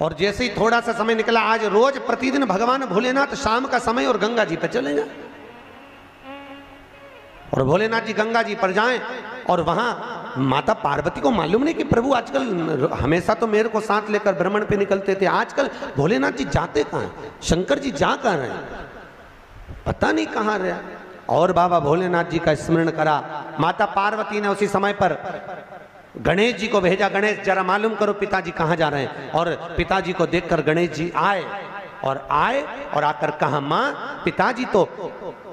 और जैसे ही थोड़ा सा समय निकला, आज रोज प्रतिदिन भगवान भोलेनाथ शाम का समय और गंगा जी पर चले जाए, और भोलेनाथ जी गंगा जी पर जाएं, और वहां माता पार्वती को मालूम नहीं कि प्रभु आजकल हमेशा तो मेरे को साथ लेकर भ्रमण पे निकलते थे, आजकल भोलेनाथ जी जाते कहां हैं, शंकर जी जा कहां रहे हैं, पता नहीं कहां रहे। और बाबा भोलेनाथ जी का स्मरण करा। माता पार्वती ने उसी समय पर गणेश जी को भेजा, गणेश जरा मालूम करो पिताजी कहां जा रहे हैं। और पिताजी को देखकर गणेश जी आए और आकर कहा, मां पिताजी तो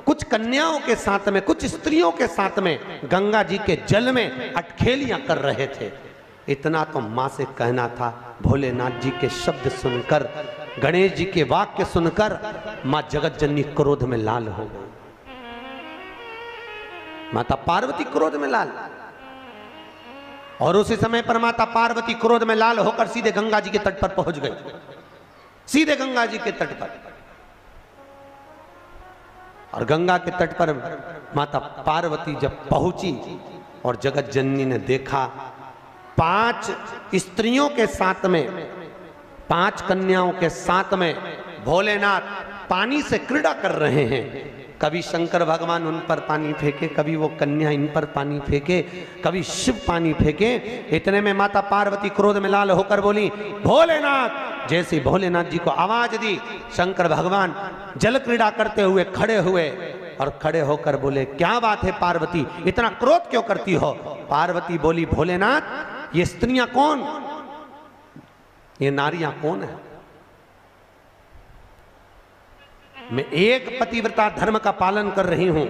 कुछ कन्याओं के साथ में, कुछ स्त्रियों के साथ में गंगा जी के जल में अटखेलियां कर रहे थे। इतना तो मां से कहना था। भोलेनाथ जी के शब्द सुनकर, गणेश जी के वाक्य सुनकर मां जगत जननी क्रोध में लाल हो गई। माता पार्वती क्रोध में लाल, और उसी समय पर माता पार्वती क्रोध में लाल होकर सीधे गंगा जी के तट पर पहुंच गई, सीधे गंगा जी के तट पर। और गंगा के तट पर माता पार्वती जब पहुंची और जगत जननी ने देखा 5 स्त्रियों के साथ में, 5 कन्याओं के साथ में भोलेनाथ पानी से क्रीड़ा कर रहे हैं। कभी शंकर भगवान उन पर पानी फेंके, कभी वो कन्या इन पर पानी फेंके, कभी शिव पानी फेंके। इतने में माता पार्वती क्रोध में लाल होकर बोली, भोलेनाथ। जैसे भोलेनाथ जी को आवाज दी, शंकर भगवान जल क्रीड़ा करते हुए खड़े हुए और खड़े होकर बोले, क्या बात है पार्वती, इतना क्रोध क्यों करती हो। पार्वती बोली, भोलेनाथ ये स्त्रियां कौन, ये नारियां कौन है। मैं एक पतिव्रता धर्म का पालन कर रही हूं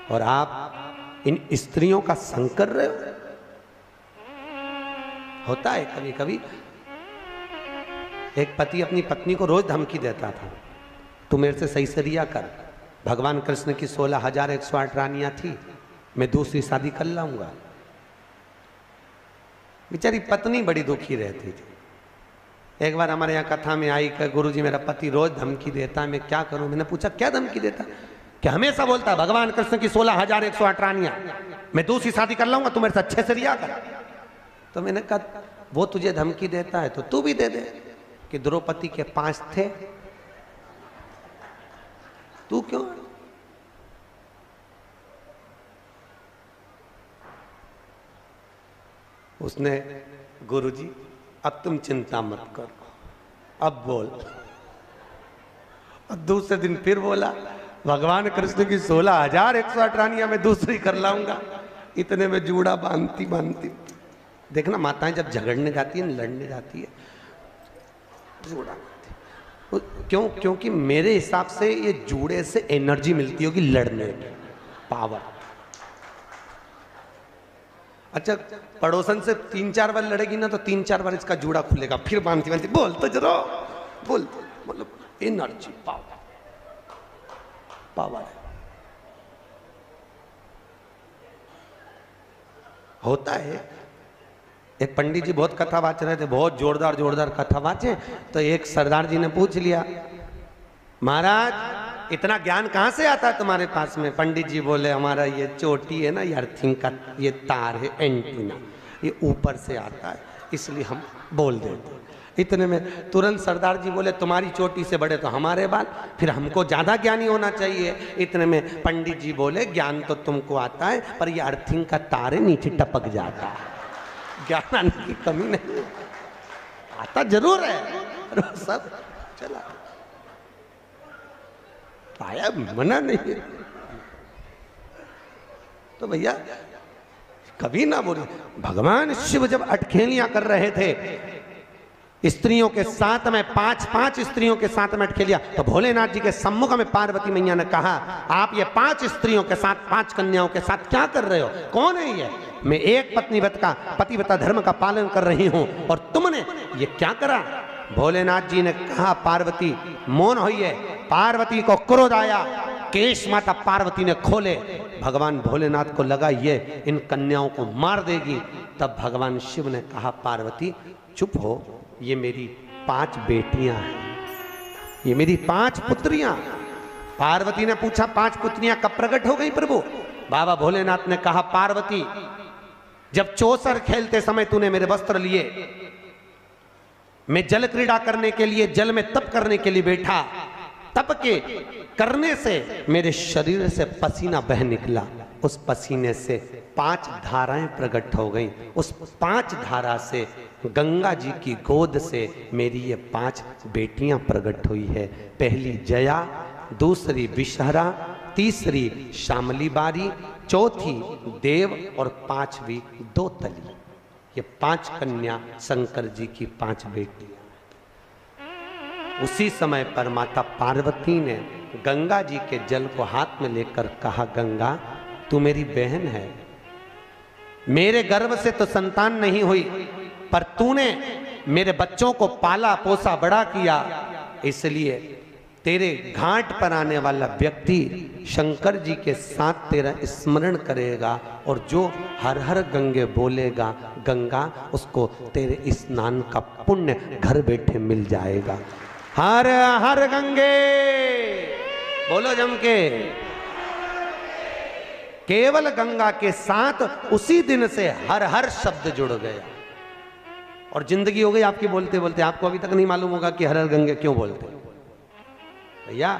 और आप इन स्त्रियों का संग कर रहे हो। होता है कभी कभी, एक पति अपनी पत्नी को रोज धमकी देता था, तू मेरे से सही से रिया कर, भगवान कृष्ण की 16,108 रानियां थी, मैं दूसरी शादी कर लाऊंगा। बेचारी पत्नी बड़ी दुखी रहती थी। एक बार हमारे यहाँ कथा में आई कि गुरुजी मेरा पति रोज धमकी देता है, मैं क्या करूं। मैंने पूछा क्या धमकी देता, कि हमेशा बोलता है भगवान कृष्ण की 16,108 रानियां, मैं दूसरी शादी कर लाऊंगा, तू मेरे से अच्छे से रिया कर। तो मैंने कहा वो तुझे धमकी देता है तो तू भी दे दे, कि द्रौपदी के 5 थे, तू क्यों। उसने, गुरुजी अब तुम चिंता मत करो, अब बोल। और दूसरे दिन फिर बोला, भगवान कृष्ण की 16,108 रानियां मैं दूसरी कर लाऊंगा। इतने में जूड़ा बांधती बांधती, देखना माताएं जब झगड़ने जाती है, लड़ने जाती है, जूड़ा बांधती। क्यों, क्योंकि मेरे हिसाब से ये जूड़े से एनर्जी मिलती होगी लड़ने की, पावर। अच्छा, पड़ोसन से 3-4 बार लड़ेगी ना तो 3-4 बार इसका जूड़ा खुलेगा, फिर बांधती बांधती बोल तो जरा बोल, मतलब एनर्जी, पावर, पावर है। होता है। एक पंडित जी बहुत कथा वाच रहे थे, बहुत जोरदार जोरदार कथा वाचे, तो एक सरदार जी ने पूछ लिया, महाराज इतना ज्ञान कहाँ से आता है तुम्हारे पास में। पंडित जी बोले, हमारा ये चोटी है ना, ये अर्थिंग का ये तार है, एंटीना, ये ऊपर से आता है, इसलिए हम बोल देते। इतने में तुरंत सरदार जी बोले, तुम्हारी चोटी से बड़े तो हमारे बाल, फिर हमको ज्यादा ज्ञानी होना चाहिए। इतने में पंडित जी बोले, ज्ञान तो तुमको आता है, पर ये अर्थिंग का तार है, नीचे टपक जाता है, ज्ञान आने की कमी नहीं, आता जरूर है, सब चला पाया, मना नहीं है। तो भैया कभी ना बोले। भगवान शिव जब अटखेलियां कर रहे थे स्त्रियों के साथ में, 5 स्त्रियों के साथ में अटखेलियां, तो भोलेनाथ जी के सम्मुख में पार्वती मैया ने कहा, आप ये 5 स्त्रियों के साथ, 5 कन्याओं के साथ क्या कर रहे हो, कौन है ये। मैं एक पतिव्रता धर्म का पालन कर रही हूं और तुमने ये क्या करा। भोलेनाथ जी ने कहा, पार्वती मौन होइए। पार्वती को क्रोध आया, केश माता पार्वती ने खोले। भगवान भोलेनाथ को लगा ये इन कन्याओं को मार देगी। तब भगवान शिव ने कहा, पार्वती चुप हो, ये मेरी 5 बेटियां हैं, ये मेरी 5 पुत्रियां। पार्वती ने पूछा, 5 पुत्रियां कब प्रकट हो गई प्रभु। बाबा भोलेनाथ ने कहा, पार्वती जब चौसर खेलते समय तूने मेरे वस्त्र लिए मैं जल क्रीड़ा करने के लिए, जल में तप करने के लिए बैठा। तप के करने से मेरे शरीर से पसीना बह निकला। उस पसीने से 5 धाराएं प्रकट हो गईं। उस 5 धारा से गंगा जी की गोद से मेरी ये 5 बेटियां प्रकट हुई है। पहली जया, दूसरी विषहरा, तीसरी श्यामली बारी, चौथी देव और 5वीं दोतली। ये 5 कन्या शंकर जी की 5 बेटियां। उसी समय पर माता पार्वती ने गंगा जी के जल को हाथ में लेकर कहा, गंगा तू मेरी बहन है, मेरे गर्भ से तो संतान नहीं हुई, पर तूने मेरे बच्चों को पाला पोसा बड़ा किया, इसलिए तेरे घाट पर आने वाला व्यक्ति शंकर जी के साथ तेरा स्मरण करेगा और जो हर हर गंगे बोलेगा, गंगा उसको तेरे स्नान का पुण्य घर बैठे मिल जाएगा। हर हर गंगे बोलो जम के। केवल गंगा के साथ उसी दिन से हर हर शब्द जुड़ गया और जिंदगी हो गई आपकी बोलते बोलते। आपको अभी तक नहीं मालूम होगा कि हर हर गंगे क्यों बोलते। भैया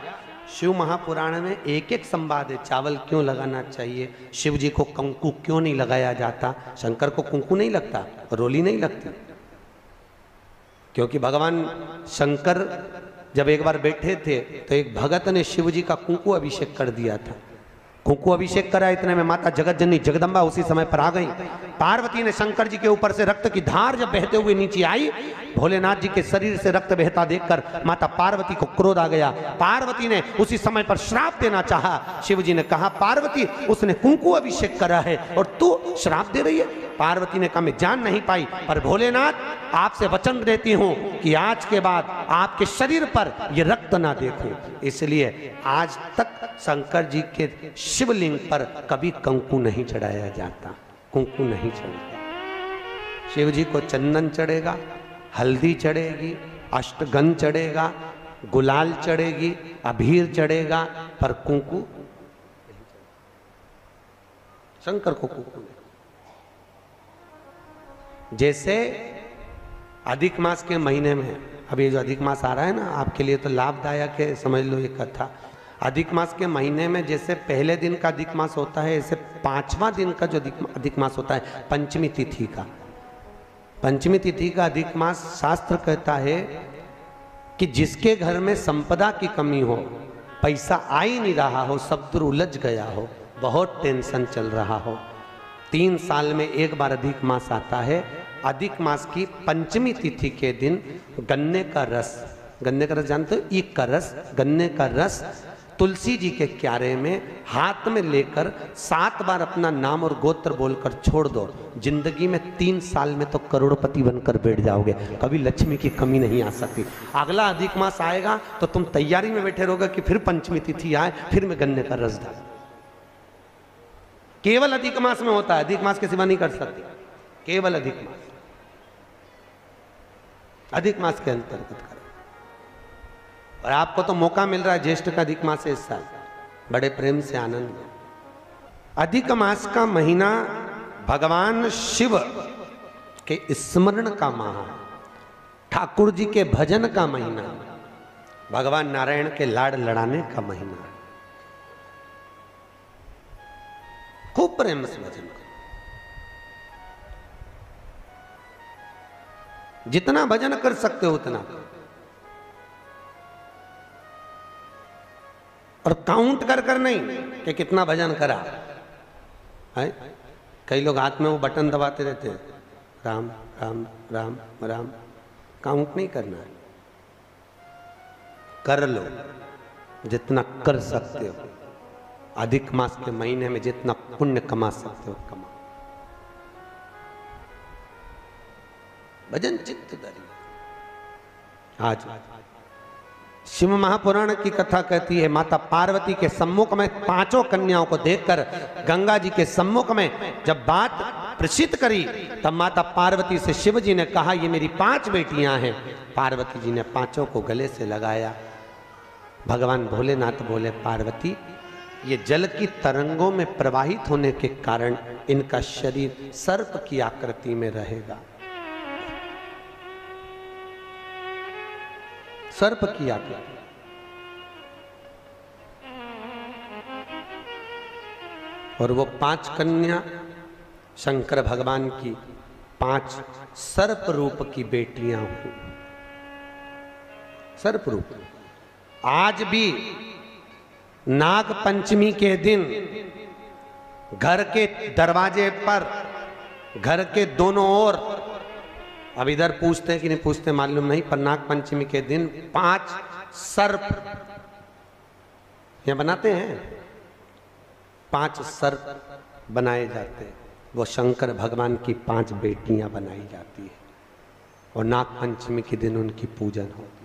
शिव महापुराण में एक एक संवाद है। चावल क्यों लगाना चाहिए, शिव जी को कंकु क्यों नहीं लगाया जाता, शंकर को कुंकू नहीं लगता, रोली नहीं लगती, क्योंकि भगवान शंकर जब एक बार बैठे थे तो एक भगत ने शिव जी का कुंकू अभिषेक कर दिया था। कुंकू अभिषेक करा, इतने में माता जगत जननी जगदम्बा उसी समय पर आ गई। पार्वती ने शंकर जी के ऊपर से रक्त की धार जब बहते हुए नीचे आई, भोलेनाथ जी के शरीर से रक्त बहता देखकर माता पार्वती को क्रोध आ गया। पार्वती ने उसी समय पर श्राप देना चाहा। शिव जी ने कहा, पार्वती उसने कुंकू अभिषेक करा है और तू श्राप दे रही है। पार्वती ने कहा, मैं जान नहीं पाई, पर भोलेनाथ आपसे वचन देती हूं कि आज के बाद आपके शरीर पर यह रक्त ना देखूं। इसलिए आज तक शंकर जी के शिवलिंग पर कभी कंकु नहीं चढ़ाया जाता, कुंकू नहीं चढ़ेगा। शिव जी को चंदन चढ़ेगा, हल्दी चढ़ेगी, अष्टगंध चढ़ेगा, गुलाल चढ़ेगी, अबीर चढ़ेगा, पर कुंकू शंकर को कुंकू नहीं। जैसे अधिक मास के महीने में, अभी जो अधिक मास आ रहा है ना, आपके लिए तो लाभदायक है, समझ लो ये कथा। अधिक मास के महीने में जैसे पहले दिन का अधिक मास होता है, ऐसे 5वां दिन का जो अधिक मास होता है, पंचमी तिथि का, पंचमी तिथि का अधिक मास, शास्त्र कहता है कि जिसके घर में संपदा की कमी हो, पैसा आ ही नहीं रहा हो, सब दूर उलझ गया हो, बहुत टेंशन चल रहा हो, 3 साल में एक बार अधिक मास आता है। अधिक मास की पंचमी तिथि के दिन गन्ने का रस, गन्ने का रस जानते हो, ईख का रस, गन्ने का रस तुलसी जी के क्यारे में हाथ में लेकर 7 बार अपना नाम और गोत्र बोलकर छोड़ दो। जिंदगी में 3 साल में तो करोड़पति बनकर बैठ जाओगे, कभी लक्ष्मी की कमी नहीं आ सकती। अगला अधिक मास आएगा तो तुम तैयारी में बैठे रहोगे कि फिर पंचमी तिथि आए, फिर मैं गन्ने का रस डाल। केवल अधिक मास में होता है, अधिक मास के सिवा नहीं कर सकते, केवल अधिक मास, अधिक मास के अंतर्गत करें। और आपको तो मौका मिल रहा है, ज्येष्ठ का अधिक मास है इस साल, बड़े प्रेम से आनंद में। अधिक मास का महीना भगवान शिव के स्मरण का माह, ठाकुर जी के भजन का महीना, भगवान नारायण के लाड़ लड़ाने का महीना। खूब प्रेम से भजन करो, जितना भजन कर सकते हो उतना, और काउंट कर कर नहीं कि कितना भजन करा है। कई लोग हाथ में वो बटन दबाते रहते हैं, राम राम राम राम, काउंट नहीं करना है, कर लो जितना कर सकते हो। अधिक मास के महीने में जितना पुण्य कमा सकते हो कमा। भजन चित्त धरिए। आज शिव महापुराण की कथा कहती है, माता पार्वती के सम्मुख में 5 कन्याओं को देखकर गंगा जी के सम्मुख में जब बात प्रसिद्ध करी, तब माता पार्वती से शिव जी ने कहा, ये मेरी 5 बेटियां हैं। पार्वती जी ने 5 को गले से लगाया। भगवान भोलेनाथ बोले, पार्वती ये जल की तरंगों में प्रवाहित होने के कारण इनका शरीर सर्प की आकृति में रहेगा। सर्प की आकृति। और वो 5 कन्या शंकर भगवान की 5 सर्प रूप की बेटियां हुई। सर्प रूप। आज भी नाग पंचमी के दिन घर के दरवाजे पर, घर के दोनों ओर, अब इधर पूछते हैं कि नहीं पूछते मालूम नहीं, पर नाग पंचमी के दिन 5 सर्प यहां बनाते हैं। 5 सर्प बनाए जाते हैं। वो शंकर भगवान की 5 बेटियां बनाई जाती है और नाग पंचमी के दिन उनकी पूजन होती है।